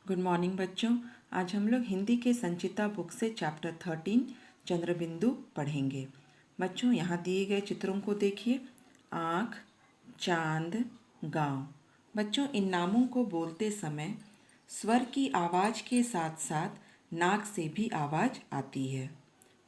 Good morning बच्चों। आज हम लोग हिंदी के संचिता बुक से चैप्टर 13 चंद्रबिंदु पढ़ेंगे। बच्चों यहाँ दिए गए चित्रों को देखिए। आँख, चांद, गांव। बच्चों इन नामों को बोलते समय स्वर की आवाज़ के साथ साथ नाक से भी आवाज़ आती है।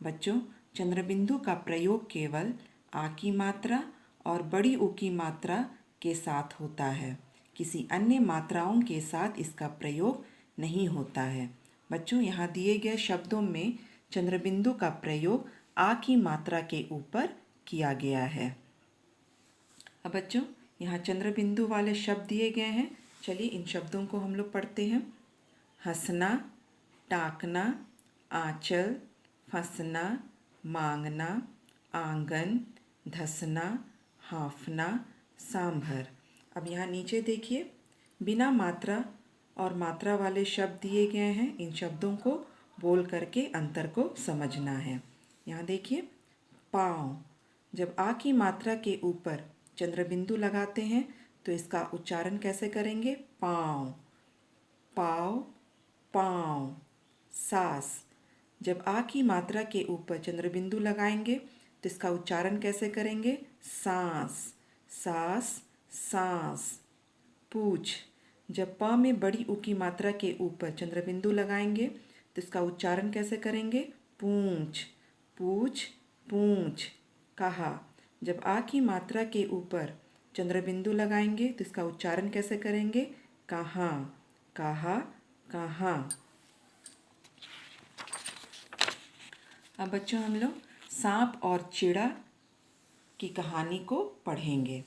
बच्चों चंद्रबिंदु का प्रयोग केवल आ की मात्रा और बड़ी ऊ की मात्रा के साथ होता है। किसी अन्य मात्राओं के साथ इसका प्रयोग नहीं होता है। बच्चों यहाँ दिए गए शब्दों में चंद्रबिंदु का प्रयोग आ की मात्रा के ऊपर किया गया है। अब बच्चों यहाँ चंद्रबिंदु वाले शब्द दिए गए हैं। चलिए इन शब्दों को हम लोग पढ़ते हैं। हंसना, टाकना, आंचल, फंसना, मांगना, आंगन, धसना, हाँफना, सांभर। अब यहाँ नीचे देखिए, बिना मात्रा और मात्रा वाले शब्द दिए गए हैं। इन शब्दों को बोल करके अंतर को समझना है। यहाँ देखिए, पाँव। जब आ की मात्रा के ऊपर चंद्रबिंदु लगाते हैं तो इसका उच्चारण कैसे करेंगे? पाँव, पाव, पाँव। सास। जब आ की मात्रा के ऊपर चंद्रबिंदु लगाएंगे तो इसका उच्चारण कैसे करेंगे? सांस, सास, सांस। पूछ। जब प में बड़ी ऊ की मात्रा के ऊपर चंद्रबिंदु लगाएंगे तो इसका उच्चारण कैसे करेंगे? पूंछ, पूछ, पूंछ। कहा। जब आ की मात्रा के ऊपर चंद्रबिंदु लगाएंगे तो इसका उच्चारण कैसे करेंगे? कहाँ, कहा, कहाँ। अब बच्चों हम लोग सांप और चिड़ा की कहानी को पढ़ेंगे।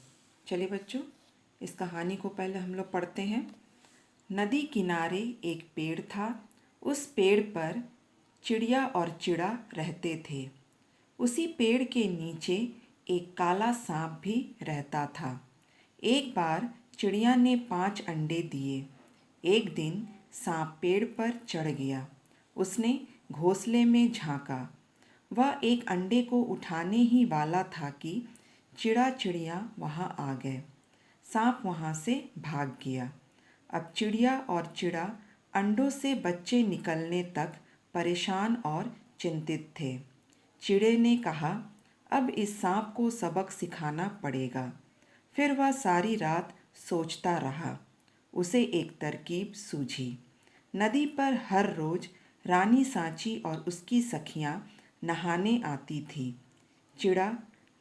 चलिए बच्चों इस कहानी को पहले हम लोग पढ़ते हैं। नदी किनारे एक पेड़ था। उस पेड़ पर चिड़िया और चिड़ा रहते थे। उसी पेड़ के नीचे एक काला सांप भी रहता था। एक बार चिड़िया ने 5 अंडे दिए। एक दिन सांप पेड़ पर चढ़ गया। उसने घोंसले में झांका। वह एक अंडे को उठाने ही वाला था कि चिड़ा चिड़िया वहाँ आ गए। सांप वहाँ से भाग गया। अब चिड़िया और चिड़ा अंडों से बच्चे निकलने तक परेशान और चिंतित थे। चिड़े ने कहा, अब इस सांप को सबक सिखाना पड़ेगा। फिर वह सारी रात सोचता रहा। उसे एक तरकीब सूझी। नदी पर हर रोज रानी सांची और उसकी सखियां नहाने आती थी। चिड़ा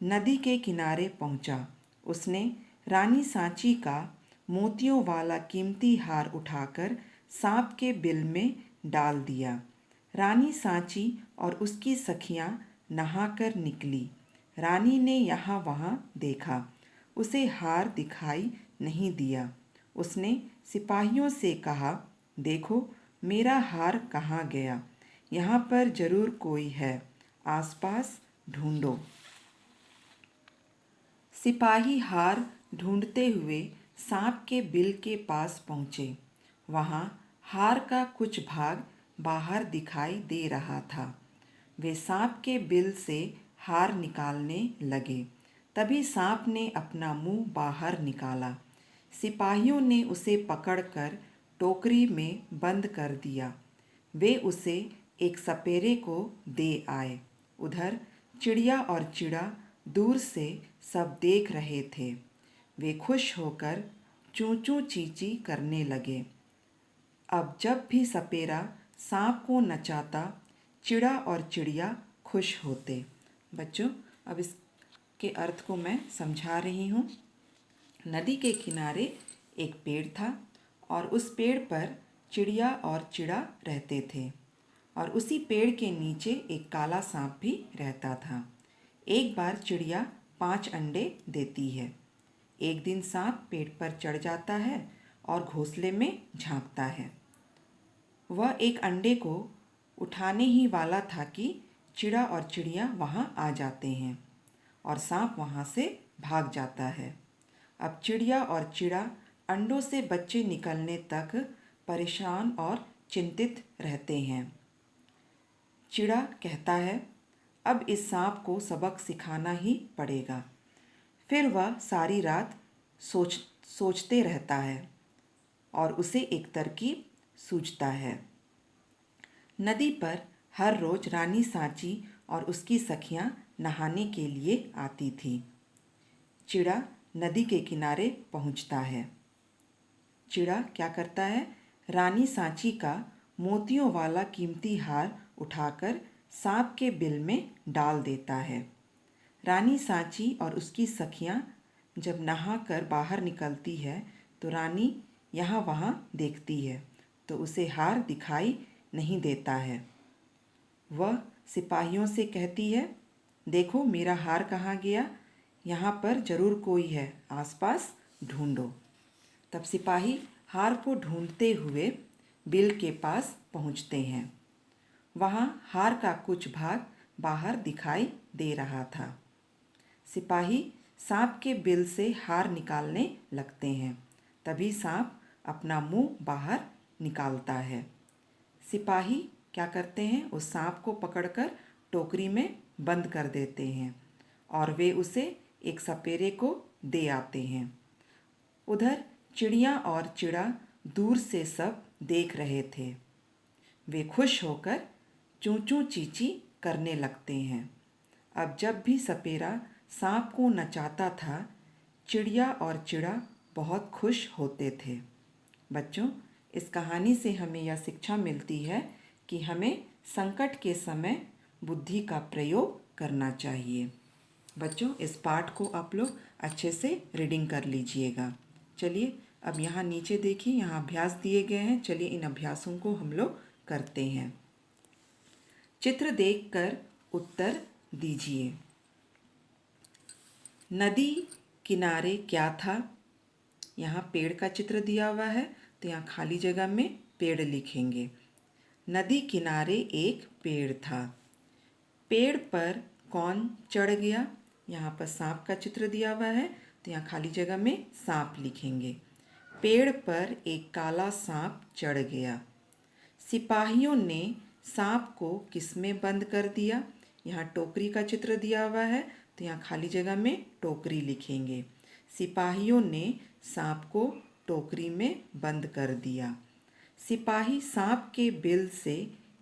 नदी के किनारे पहुंचा। उसने रानी सांची का मोतियों वाला कीमती हार उठाकर सांप के बिल में डाल दिया। रानी सांची और उसकी सखियां नहाकर निकली। रानी ने यहाँ वहाँ देखा। उसे हार दिखाई नहीं दिया। उसने सिपाहियों से कहा, देखो मेरा हार कहाँ गया? यहाँ पर जरूर कोई है, आसपास ढूंढो। सिपाही हार ढूंढते हुए सांप के बिल के पास पहुँचे। वहाँ हार का कुछ भाग बाहर दिखाई दे रहा था। वे सांप के बिल से हार निकालने लगे। तभी सांप ने अपना मुंह बाहर निकाला। सिपाहियों ने उसे पकड़कर टोकरी में बंद कर दिया। वे उसे एक सपेरे को दे आए। उधर चिड़िया और चिड़ा दूर से सब देख रहे थे। वे खुश होकर चूं चूं चींची करने लगे। अब जब भी सपेरा सांप को नचाता, चिड़ा और चिड़िया खुश होते। बच्चों अब इसके अर्थ को मैं समझा रही हूँ। नदी के किनारे एक पेड़ था और उस पेड़ पर चिड़िया और चिड़ा रहते थे और उसी पेड़ के नीचे एक काला सांप भी रहता था। एक बार चिड़िया 5 अंडे देती है। एक दिन सांप पेड़ पर चढ़ जाता है और घोंसले में झांकता है। वह एक अंडे को उठाने ही वाला था कि चिड़ा और चिड़िया वहाँ आ जाते हैं और सांप वहाँ से भाग जाता है। अब चिड़िया और चिड़ा अंडों से बच्चे निकलने तक परेशान और चिंतित रहते हैं। चिड़ा कहता है, अब इस सांप को सबक सिखाना ही पड़ेगा। फिर वह सारी रात सोचते रहता है और उसे एक तरकीब सूझता है। नदी पर हर रोज रानी सांची और उसकी सखियां नहाने के लिए आती थी। चिड़ा नदी के किनारे पहुंचता है। चिड़ा क्या करता है? रानी सांची का मोतियों वाला कीमती हार उठाकर सांप के बिल में डाल देता है। रानी सांची और उसकी सखियां जब नहाकर बाहर निकलती है तो रानी यहाँ वहाँ देखती है तो उसे हार दिखाई नहीं देता है। वह सिपाहियों से कहती है, देखो मेरा हार कहाँ गया? यहाँ पर जरूर कोई है, आसपास ढूंढो। तब सिपाही हार को ढूंढते हुए बिल के पास पहुँचते हैं। वहाँ हार का कुछ भाग बाहर दिखाई दे रहा था। सिपाही सांप के बिल से हार निकालने लगते हैं। तभी सांप अपना मुंह बाहर निकालता है। सिपाही क्या करते हैं? उस सांप को पकड़कर टोकरी में बंद कर देते हैं और वे उसे एक सपेरे को दे आते हैं। उधर चिड़िया और चिड़ा दूर से सब देख रहे थे। वे खुश होकर चूं चूं चींची करने लगते हैं। अब जब भी सपेरा सांप को नचाता था, चिड़िया और चिड़ा बहुत खुश होते थे। बच्चों, इस कहानी से हमें यह शिक्षा मिलती है कि हमें संकट के समय बुद्धि का प्रयोग करना चाहिए। बच्चों, इस पाठ को आप लोग अच्छे से रीडिंग कर लीजिएगा। चलिए अब यहाँ नीचे देखिए, यहाँ अभ्यास दिए गए हैं। चलिए इन अभ्यासों को हम लोग करते हैं। चित्र देखकर उत्तर दीजिए। नदी किनारे क्या था? यहाँ पेड़ का चित्र दिया हुआ है तो यहाँ खाली जगह में पेड़ लिखेंगे। नदी किनारे एक पेड़ था। पेड़ पर कौन चढ़ गया? यहाँ पर सांप का चित्र दिया हुआ है तो यहाँ खाली जगह में सांप लिखेंगे। पेड़ पर एक काला सांप चढ़ गया। सिपाहियों ने सांप को किसमें बंद कर दिया? यहाँ टोकरी का चित्र दिया हुआ है तो यहाँ खाली जगह में टोकरी लिखेंगे। सिपाहियों ने सांप को टोकरी में बंद कर दिया। सिपाही सांप के बिल से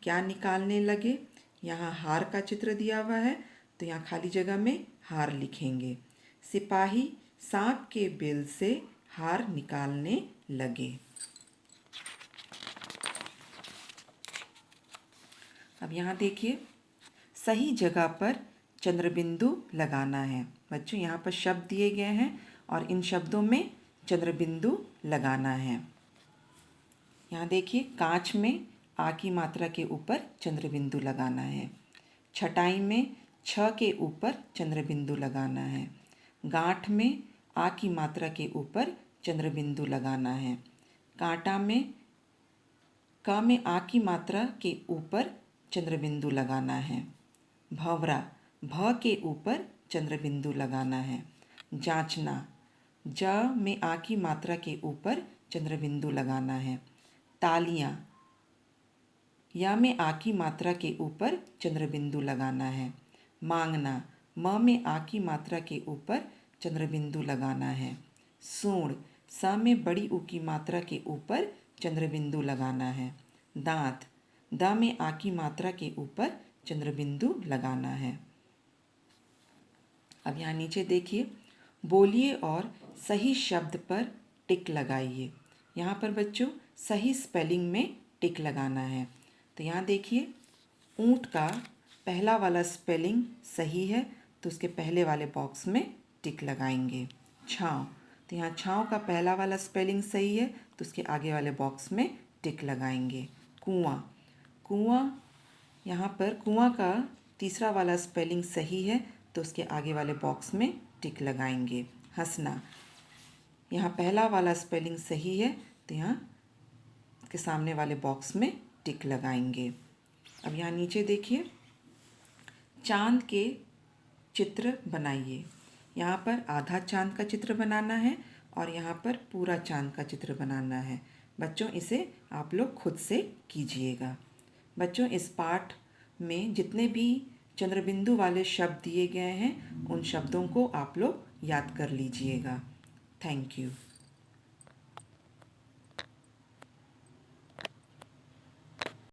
क्या निकालने लगे? यहाँ हार का चित्र दिया हुआ है तो यहाँ खाली जगह में हार लिखेंगे। सिपाही सांप के बिल से हार निकालने लगे। अब यहाँ देखिए, सही जगह पर चंद्रबिंदु लगाना है। बच्चों, यहाँ पर शब्द दिए गए हैं और इन शब्दों में चंद्रबिंदु लगाना है। यहाँ देखिए, कांच में आ की मात्रा के ऊपर चंद्रबिंदु लगाना है। छटाई में छ के ऊपर चंद्रबिंदु लगाना है। गांठ में आ की मात्रा के ऊपर चंद्रबिंदु लगाना है। कांटा में क में आ की मात्रा के ऊपर चंद्रबिंदु लगाना है। भंवरा भ के ऊपर चंद्रबिंदु लगाना है। जांचना ज में आ की मात्रा के ऊपर चंद्रबिंदु लगाना है। तालियां या में आ की मात्रा के ऊपर चंद्रबिंदु लगाना है। मांगना म में आ की मात्रा के ऊपर चंद्रबिंदु लगाना है। सूंड स में बड़ी ऊ की मात्रा के ऊपर चंद्रबिंदु लगाना है। दांत द में आ की मात्रा के ऊपर चंद्रबिंदु लगाना है। अब यहाँ नीचे देखिए, बोलिए और सही शब्द पर टिक लगाइए। यहाँ पर बच्चों सही स्पेलिंग में टिक लगाना है। तो यहाँ देखिए, ऊँट का पहला वाला स्पेलिंग सही है तो उसके पहले वाले बॉक्स में टिक लगाएंगे। छाँव, तो यहाँ छाँव का पहला वाला स्पेलिंग सही है तो उसके आगे वाले बॉक्स में टिक लगाएंगे। कुआँ, कुआँ यहाँ पर कुआँ का तीसरा वाला स्पेलिंग सही है तो उसके आगे वाले बॉक्स में टिक लगाएंगे। हंसना, यहाँ पहला वाला स्पेलिंग सही है तो यहाँ के सामने वाले बॉक्स में टिक लगाएंगे। अब यहाँ नीचे देखिए, चांद के चित्र बनाइए। यहाँ पर आधा चांद का चित्र बनाना है और यहाँ पर पूरा चांद का चित्र बनाना है। बच्चों, इसे आप लोग खुद से कीजिएगा। बच्चों, इस पाठ में जितने भी चंद्रबिंदु वाले शब्द दिए गए हैं उन शब्दों को आप लोग याद कर लीजिएगा। Thank you.